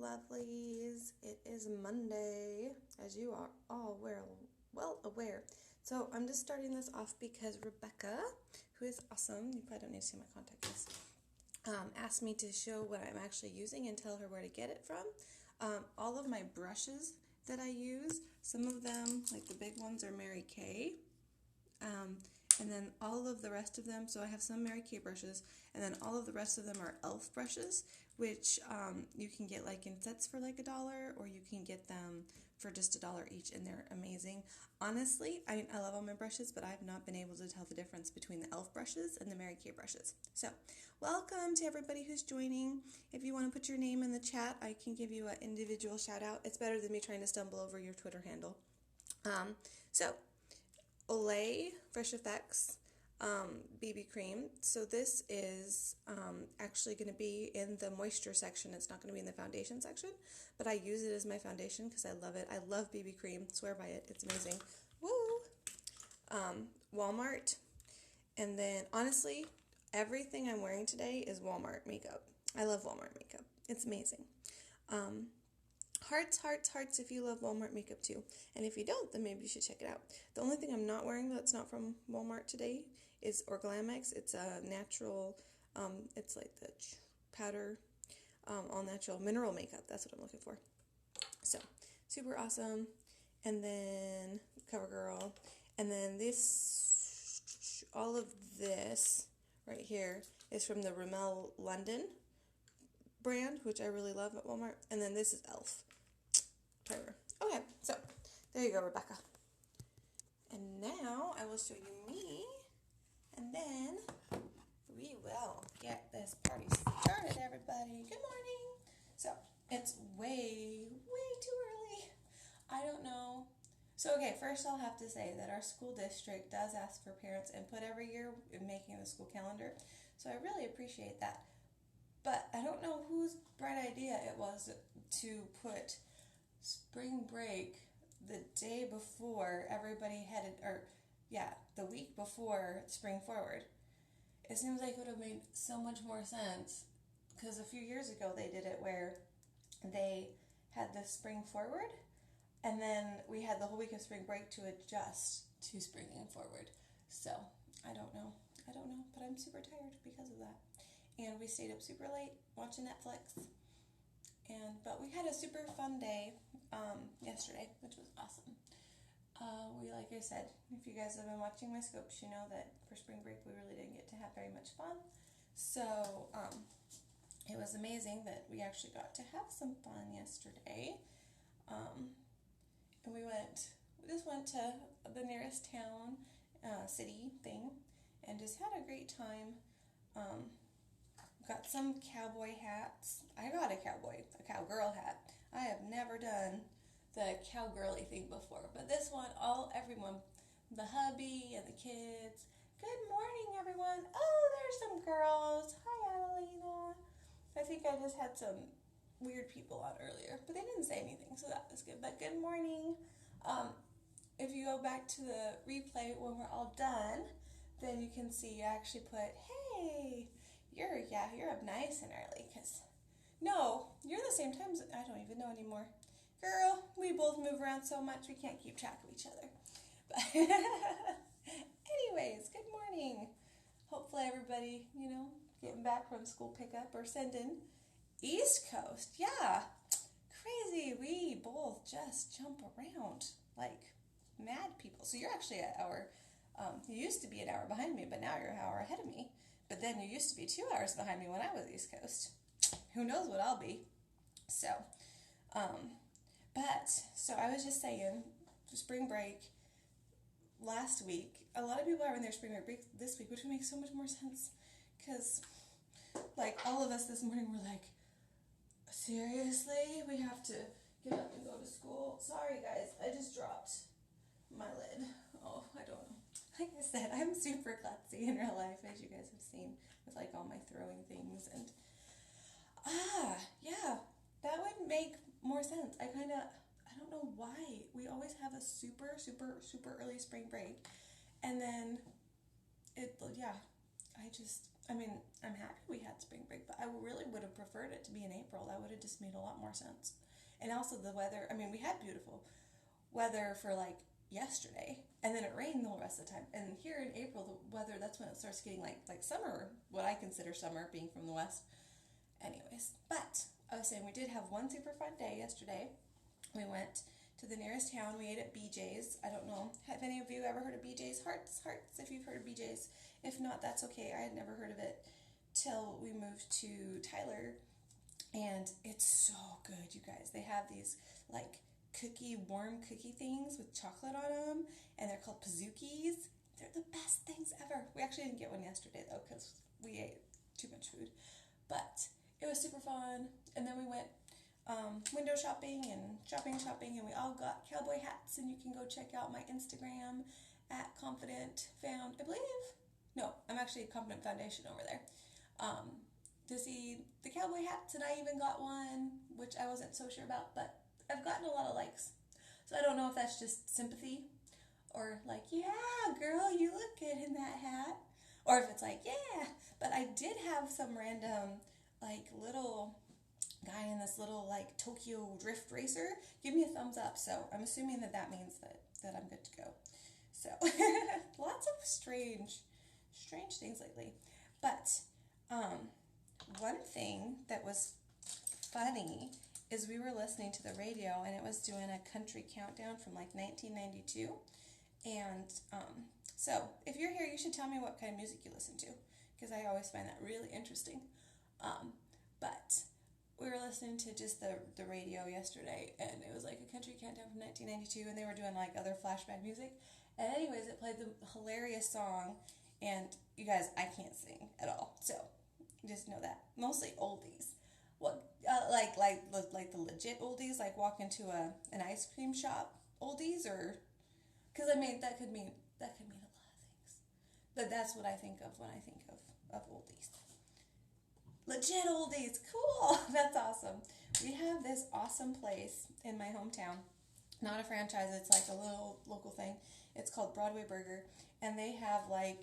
lovelies. It is Monday, as you are all well aware. So I'm just starting this off because Rebecca, who is awesome, you probably don't need to see my contact list, asked me to show what I'm actually using and tell her where to get it from. All of my brushes that I use, some of them, like the big ones, are Mary Kay. And then all of the rest of them, so I have some Mary Kay brushes, and then all of the rest of them are e.l.f. brushes, which you can get like in sets for like $1, or you can get them for just $1 each, and they're amazing. Honestly, I love all my brushes, but I've not been able to tell the difference between the e.l.f. brushes and the Mary Kay brushes. So, welcome to everybody who's joining. If you want to put your name in the chat, I can give you an individual shout out. It's better than me trying to stumble over your Twitter handle. So, Olay Fresh Effects BB cream. So this is actually going to be in the moisture section. It's not going to be in the foundation section, but I use it as my foundation because I love it. I love BB cream. Swear by it. It's amazing. Woo! Walmart. And then, honestly, everything I'm wearing today is Walmart makeup. I love Walmart makeup. It's amazing. Hearts, hearts, hearts if you love Walmart makeup too. And if you don't, then maybe you should check it out. The only thing I'm not wearing that's not from Walmart today is Orglamex. It's a natural, it's like the powder, all natural mineral makeup. That's what I'm looking for. So, super awesome. And then CoverGirl. And then this, all of this right here is from the Rimmel London brand, which I really love at Walmart. And then this is e.l.f. primer. Okay, so there you go, Rebecca. And now I will show you me, and then we will get this party started, everybody. Good morning. So it's way too early. I don't know. So, okay, first I'll have to say that our school district does ask for parents' input every year in making the school calendar. So I really appreciate that. But I don't know whose bright idea it was to put spring break the day before everybody headed, the week before spring forward. It seems like it would have made so much more sense because a few years ago they did it where they had the spring forward and then we had the whole week of spring break to adjust to springing forward. So, I don't know, but I'm super tired because of that. And we stayed up super late watching Netflix. But we had a super fun day yesterday, which was awesome. Like I said, if you guys have been watching my scopes, you know that for spring break we really didn't get to have very much fun. So it was amazing that we actually got to have some fun yesterday. And we just went to the nearest town, city thing, and just had a great time. Got some cowboy hats. I got a cowgirl hat. I have never done the cowgirly thing before, but this one, everyone, the hubby and the kids. Good morning, everyone. Oh, there's some girls. Hi, Adelina. I think I just had some weird people on earlier, but they didn't say anything, so that was good. But good morning. If you go back to the replay when we're all done, then you can see I actually put, hey, you're up nice and early, because, no, you're the same time, I don't even know anymore. Girl, we both move around so much we can't keep track of each other. But anyways, good morning. Hopefully everybody, getting back from school pickup or sending. East Coast, yeah, crazy. We both just jump around like mad people. So you're actually an hour, you used to be an hour behind me, but now you're an hour ahead of me. But then you used to be 2 hours behind me when I was East Coast. Who knows what I'll be. So, so I was just saying, spring break last week, a lot of people are in their spring break this week, which would make so much more sense. Because, like, all of us this morning were like, seriously? We have to get up and go to school? Sorry, guys, I just dropped my lid. Oh, I don't know. Like I said, I'm super klutzy in real life, as you guys have seen, with like all my throwing things, and yeah, that would make more sense. I don't know why we always have a super early spring break, and then I mean, I'm happy we had spring break, but I really would have preferred it to be in April. That would have just made a lot more sense. And also the weather, I mean, we had beautiful weather for like yesterday, and then it rained the whole rest of the time. And here in April, the weather, that's when it starts getting like summer, what I consider summer, being from the west. Anyways, but I was saying we did have one super fun day yesterday. We went to the nearest town. We ate at BJ's. I don't know. Have any of you ever heard of BJ's? Hearts if you've heard of BJ's. If not, that's okay. I had never heard of it till we moved to Tyler. And it's so good, you guys. They have these like warm cookie things with chocolate on them, and they're called pazookies. They're the best things ever. We actually didn't get one yesterday though because we ate too much food. But it was super fun. And then we went window shopping and shopping, and we all got cowboy hats. And you can go check out my Instagram at ConfidentFound, I believe. No, I'm actually a Confident Foundation over there. To see the cowboy hats, and I even got one, which I wasn't so sure about, but I've gotten a lot of likes. So I don't know if that's just sympathy, or like, yeah, girl, you look good in that hat, or if it's like, yeah. But I did have some random, like, little guy in this little, like, Tokyo drift racer give me a thumbs up, so I'm assuming that means that I'm good to go. So, lots of strange things lately. But, one thing that was funny is we were listening to the radio, and it was doing a country countdown from like 1992. And so if you're here, you should tell me what kind of music you listen to, because I always find that really interesting. But we were listening to just the radio yesterday, and it was like a country countdown from 1992, and they were doing like other flashback music. And anyways, it played the hilarious song, and you guys, I can't sing at all, so just know that. Mostly oldies. What, like the legit oldies, like walk into an ice cream shop oldies, or, because I mean that could mean a lot of things, but that's what I think of when I think of oldies. Legit oldies, cool. That's awesome. We have this awesome place in my hometown, not a franchise. It's like a little local thing. It's called Broadway Burger, and they have like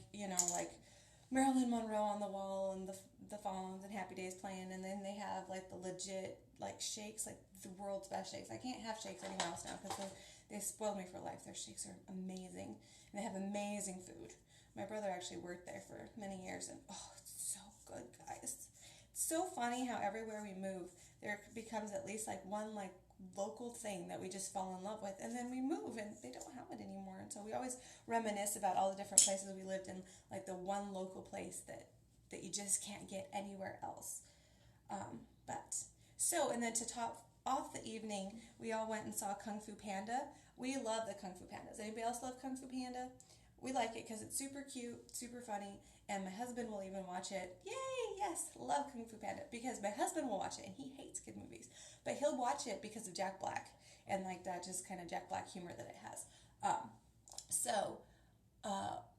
Marilyn Monroe on the wall, and the Fonz and Happy Days playing, and then they have like the legit like shakes, like the world's best shakes. I can't have shakes anywhere else now because they spoiled me for life. Their shakes are amazing, and they have amazing food. My brother actually worked there for many years, and oh, it's so good, guys. It's so funny how everywhere we move, there becomes at least like one like local thing that we just fall in love with, and then we move and they don't have it anymore. And so we always reminisce about all the different places we lived in, like the one local place that you just can't get anywhere else. And then to top off the evening, we all went and saw Kung Fu Panda. We love the Kung Fu Pandas. Anybody else love Kung Fu Panda? We like it because it's super cute, super funny, and my husband will even watch it. Yay, yes, love Kung Fu Panda, because my husband will watch it, and he hates kid movies, but he'll watch it because of Jack Black, and like that just kind of Jack Black humor that it has.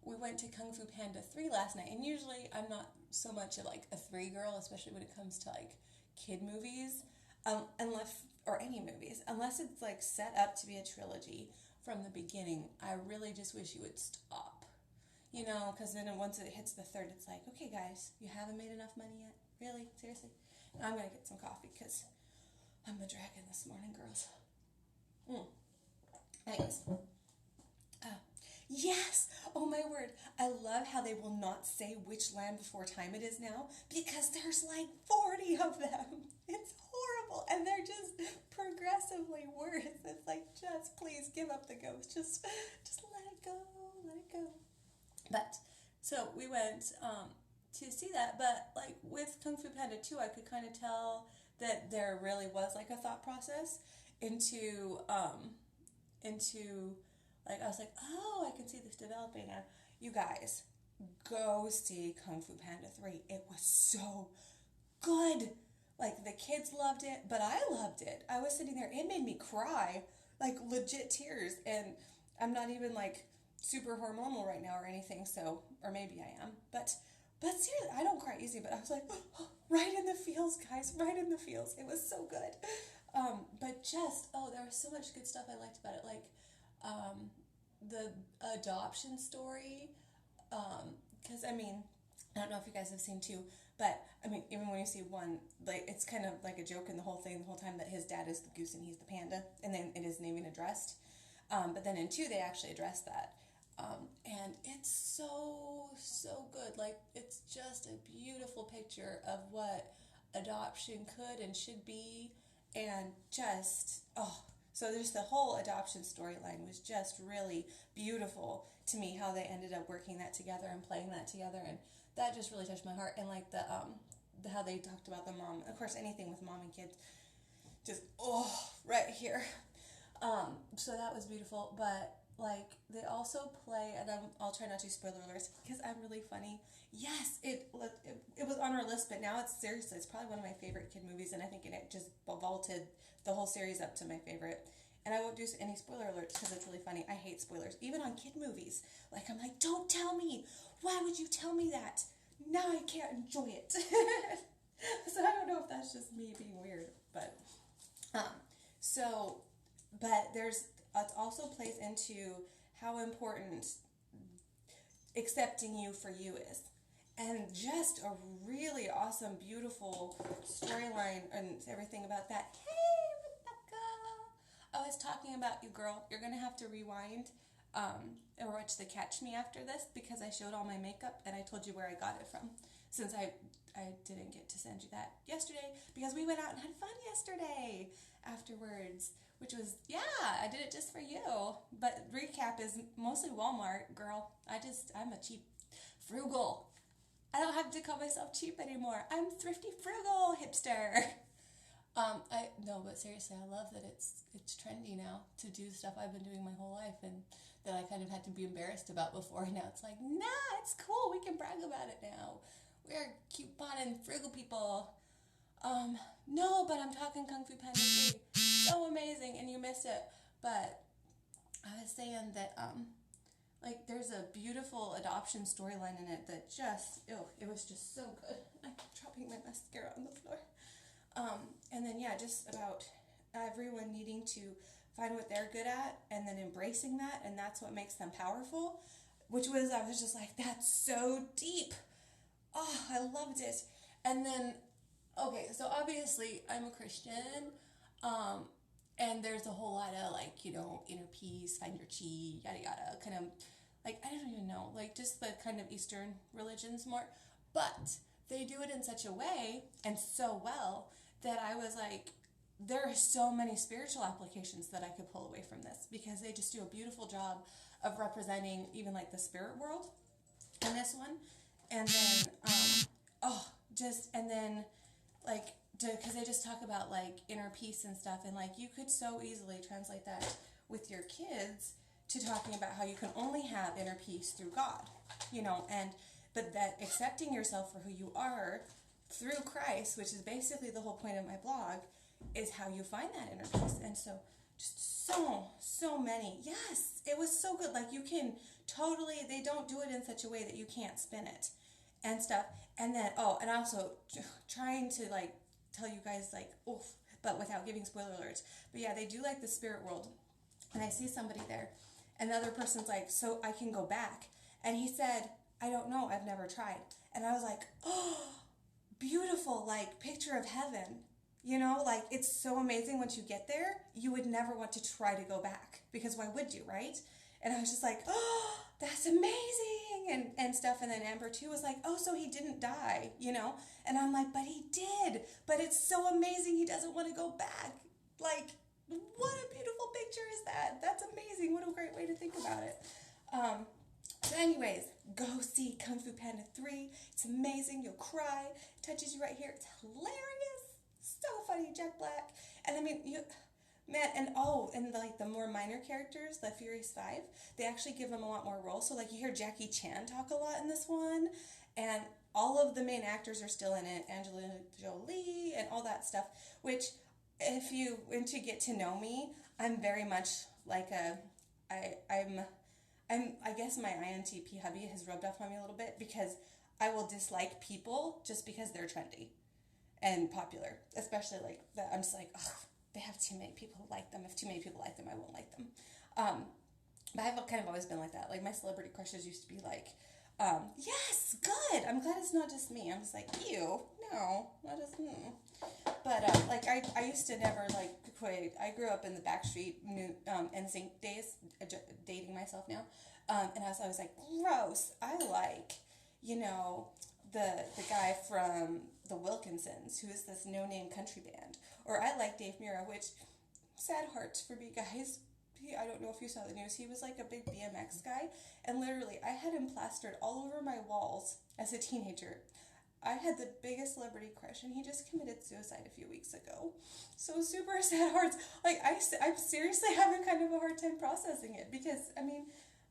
We went to Kung Fu Panda 3 last night, and usually I'm not so much of like a 3 girl, especially when it comes to like kid movies, or any movies, unless it's like set up to be a trilogy from the beginning. I really just wish you would stop, because then once it hits the 3rd, it's like, okay guys, you haven't made enough money yet? Really? Seriously? Now I'm going to get some coffee because I'm a dragon this morning, girls. Anyways. Yes! Oh my word. I love how they will not say which Land Before Time it is now, because there's like 40 of them. It's horrible. And they're just progressively worse. It's like, just please give up the ghost. Just let it go. Let it go. But, so we went to see that, but like with Kung Fu Panda 2, I could kind of tell that there really was like a thought process into like, I was like, oh, I can see this developing. You guys, go see Kung Fu Panda 3. It was so good. Like, the kids loved it, but I loved it. I was sitting there, it made me cry, like, legit tears, and I'm not even, like, super hormonal right now or anything, so, or maybe I am, but seriously, I don't cry easy, but I was like, oh, right in the feels, guys, right in the feels. It was so good. But just, there was so much good stuff I liked about it, like, the adoption story, because, I mean, I don't know if you guys have seen two, but I mean, even when you see one, like it's kind of like a joke in the whole thing, the whole time that his dad is the goose and he's the panda, and then it isn't even addressed. But then in two, they actually address that. And it's so good. Like, it's just a beautiful picture of what adoption could and should be. And just, oh, so there's the whole adoption storyline was just really beautiful to me, how they ended up working that together and playing that together. And that just really touched my heart. And like how they talked about the mom, of course, anything with mom and kids, just, oh, right here. So that was beautiful, but like they also play, and I'll try not to spoiler alerts because I'm really funny. Yes, it was on our list, but now it's probably one of my favorite kid movies, and I think it just vaulted the whole series up to my favorite. And I won't do any spoiler alerts because it's really funny. I hate spoilers, even on kid movies. Like, I'm like, don't tell me. Why would you tell me that? Now I can't enjoy it. So I don't know if that's just me being weird, but so. But it also plays into how important accepting you for you is. And just a really awesome, beautiful storyline and everything about that. Hey, Rebecca! I was talking about you, girl. You're going to have to rewind or watch the Catch Me after this because I showed all my makeup and I told you where I got it from. Since I didn't get to send you that yesterday because we went out and had fun yesterday afterwards. Which was, yeah, I did it just for you. But recap is mostly Walmart, girl. I'm a cheap, frugal. I don't have to call myself cheap anymore. I'm thrifty, frugal, hipster. But seriously, I love that it's trendy now to do stuff I've been doing my whole life and that I kind of had to be embarrassed about before. And now it's like, nah, it's cool. We can brag about it now. We're coupon and frugal people. No, but I'm talking Kung Fu Panda 3. So amazing, and you missed it. But I was saying that, like, there's a beautiful adoption storyline in it that just, it was just so good. I'm dropping my mascara on the floor. And then, yeah, just about everyone needing to find what they're good at and then embracing that, and that's what makes them powerful, I was just like, that's so deep. Oh, I loved it. And then, okay, so obviously I'm a Christian, and there's a whole lot of, like, inner peace, find your chi, yada yada, kind of, like, I don't even know, like, just the kind of Eastern religions more, but they do it in such a way, and so well, that I was like, there are so many spiritual applications that I could pull away from this, because they just do a beautiful job of representing even, like, the spirit world in this one, and then, like, because they just talk about, like, inner peace and stuff, and, like, you could so easily translate that with your kids to talking about how you can only have inner peace through God, but that accepting yourself for who you are through Christ, which is basically the whole point of my blog, is how you find that inner peace. And so, just so many. Yes, it was so good. Like, you can totally, they don't do it in such a way that you can't spin it and stuff. And then, and also trying to, like, tell you guys, like, oof, but without giving spoiler alerts. But yeah, they do, like, the spirit world. And I see somebody there, and the other person's like, so I can go back. And he said, I don't know, I've never tried. And I was like, oh, beautiful, like, picture of heaven. Like, it's so amazing once you get there, you would never want to try to go back. Because why would you, right? And I was just like, oh, that's amazing, and stuff. And then Amber, too, was like, oh, so he didn't die, And I'm like, but he did. But it's so amazing he doesn't want to go back. Like, what a beautiful picture is that? That's amazing. What a great way to think about it. So anyways, go see Kung Fu Panda 3. It's amazing. You'll cry. It touches you right here. It's hilarious. So funny, Jack Black. And I mean, like the more minor characters, the Furious Five, they actually give them a lot more roles. So, like, you hear Jackie Chan talk a lot in this one, and all of the main actors are still in it, Angelina Jolie and all that stuff, which, if you want to get to know me, I'm very much like I guess my INTP hubby has rubbed off on me a little bit, because I will dislike people just because they're trendy and popular, especially like that. I'm just like, ugh, they have too many people who like them. If too many people like them, I won't like them. But I've kind of always been like that. Like, my celebrity crushes used to be like, Yes, good. I'm glad it's not just me. I'm just like, ew, no, not just me. But like I used to never like quit. I grew up in the Backstreet NSYNC days, dating myself now, and I was always like, gross. I like, you know, the guy from the Wilkinsons, who is this no-name country band, or I like Dave Mura, which sad hearts for me, guys. I don't know if you saw the news. He was like a big BMX guy, and literally, I had him plastered all over my walls as a teenager. I had the biggest celebrity crush, and he just committed suicide a few weeks ago. So super sad hearts. Like, I'm seriously having kind of a hard time processing it, because, I mean,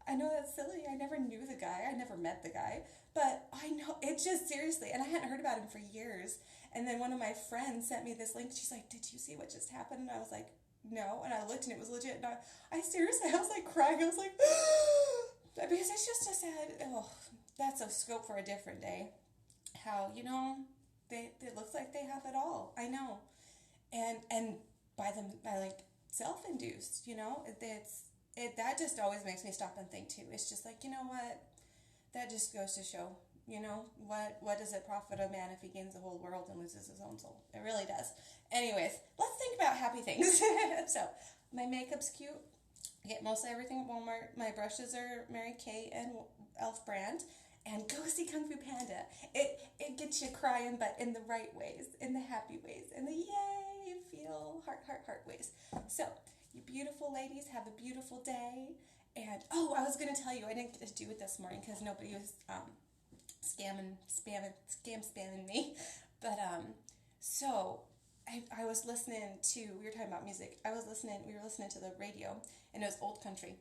I know that's silly. I never knew the guy. I never met the guy. But I know, it just seriously, and I hadn't heard about him for years. And then one of my friends sent me this link. She's like, did you see what just happened? And I was like, no. And I looked, and it was legit. And I seriously, I was like crying. I was like, because it's just a sad, that's a scope for a different day. How, you know, it looks like they have it all. I know. And by like self-induced, you know, that just always makes me stop and think too. It's just like, you know what? That just goes to show, you know, what does it profit a man if he gains the whole world and loses his own soul? It really does. Anyways, let's think about happy things. So, my makeup's cute. I get mostly everything at Walmart. My brushes are Mary Kay and Elf brand. And go see Kung Fu Panda. It gets you crying, but in the right ways, in the happy ways, in the yay, feel, heart ways. So, you beautiful ladies, have a beautiful day. And, I was going to tell you, I didn't get to do it this morning because nobody was spamming me. But, so, I was listening to, we were talking about music. We were listening to the radio, and it was old country.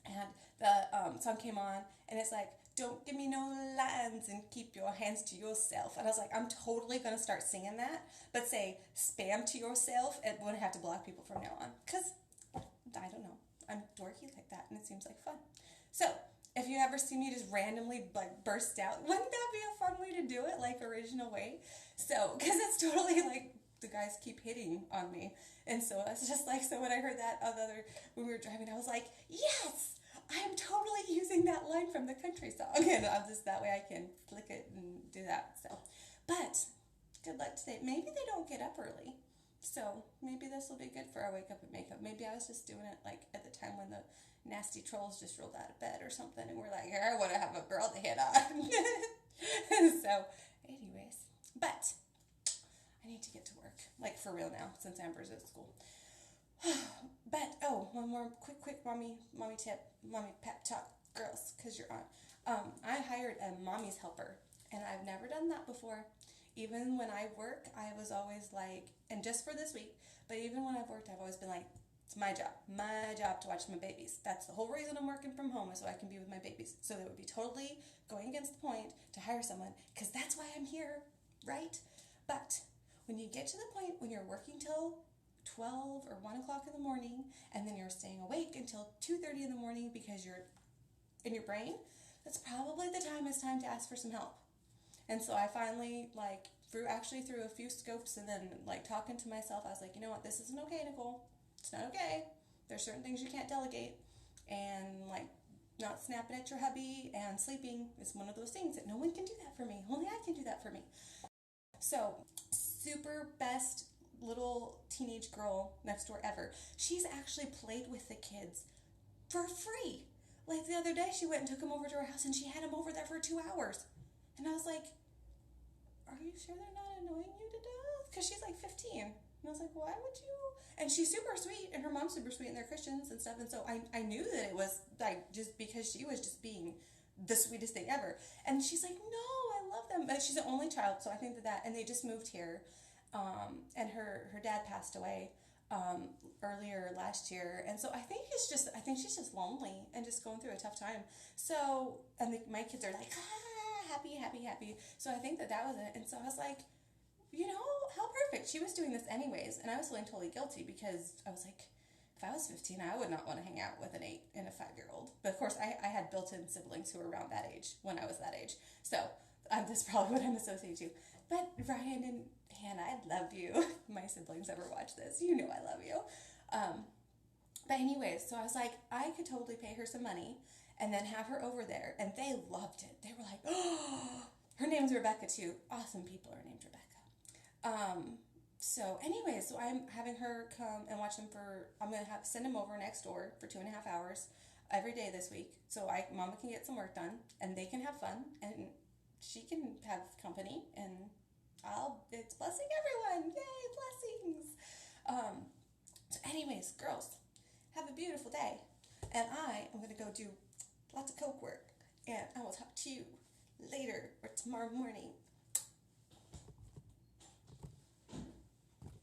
And the song came on, and it's like, don't give me no lines and keep your hands to yourself. And I was like, I'm totally going to start singing that, but say spam to yourself and wouldn't have to block people from now on. Because, I don't know, I'm dorky like that, and it seems like fun. So, if you ever see me just randomly like burst out, wouldn't that be a fun way to do it, like original way? So, because it's totally like, the guys keep hitting on me. And so, it's just like, so when I heard that when we were driving, I was like, yes! I am totally using that line from the country song. And that way I can flick it and do that. So, but good luck today. Maybe they don't get up early. So maybe this will be good for our wake up and makeup. Maybe I was just doing it like at the time when the nasty trolls just rolled out of bed or something. And we're like, I want to have a girl to hit on. So anyways, but I need to get to work. Like for real now since Amber's at school. But, one more quick mommy tip, mommy pep talk, girls, because you're on. I hired a mommy's helper, and I've never done that before. Even when I work, I was always like, and just for this week, but even when I've worked, I've always been like, it's my job to watch my babies. That's the whole reason I'm working from home, is so I can be with my babies. So it would be totally going against the point to hire someone, because that's why I'm here, right? But when you get to the point when you're working till 12 or 1 o'clock in the morning, and then you're staying awake until 2:30 in the morning because you're in your brain, that's probably the time it's time to ask for some help. And so I finally, like, through a few scopes and then, like, talking to myself, I was like, you know what, this isn't okay, Nicole. It's not okay. There's certain things you can't delegate. And, like, not snapping at your hubby and sleeping is one of those things that no one can do that for me. Only I can do that for me. So, super best little teenage girl next door ever. She's actually played with the kids for free. Like the other day, she went and took them over to her house, and she had them over there for 2 hours. And I was like, are you sure they're not annoying you to death? Because she's like 15. And I was like, why would you? And she's super sweet, and her mom's super sweet, and they're Christians and stuff. And so I knew that it was like just because she was just being the sweetest thing ever. And she's like, no, I love them. But she's the only child, so I think that, and they just moved here. And her dad passed away earlier last year, and so I think she's just lonely and just going through a tough time. So, and my kids are like, happy. So I think that was it. And so I was like, you know, how perfect. She was doing this anyways, and I was feeling totally guilty because I was like, if I was 15, I would not want to hang out with an 8 and a 5-year-old. But of course, I had built-in siblings who were around that age when I was that age. So that's probably what I'm associated to. But Ryan and Hannah, I love you. My siblings ever watch this, you know I love you. But anyways, so I was like, I could totally pay her some money, and then have her over there. And they loved it. They were like, oh, her name's Rebecca too. Awesome people are named Rebecca. So anyways, so I'm having her come and watch them I'm going to send them over next door for 2.5 hours every day this week. So Mama can get some work done and they can have fun and she can have company and it's blessing everyone. Yay, blessings. So anyways, girls, have a beautiful day. And I am going to go do lots of coke work. And I will talk to you later or tomorrow morning.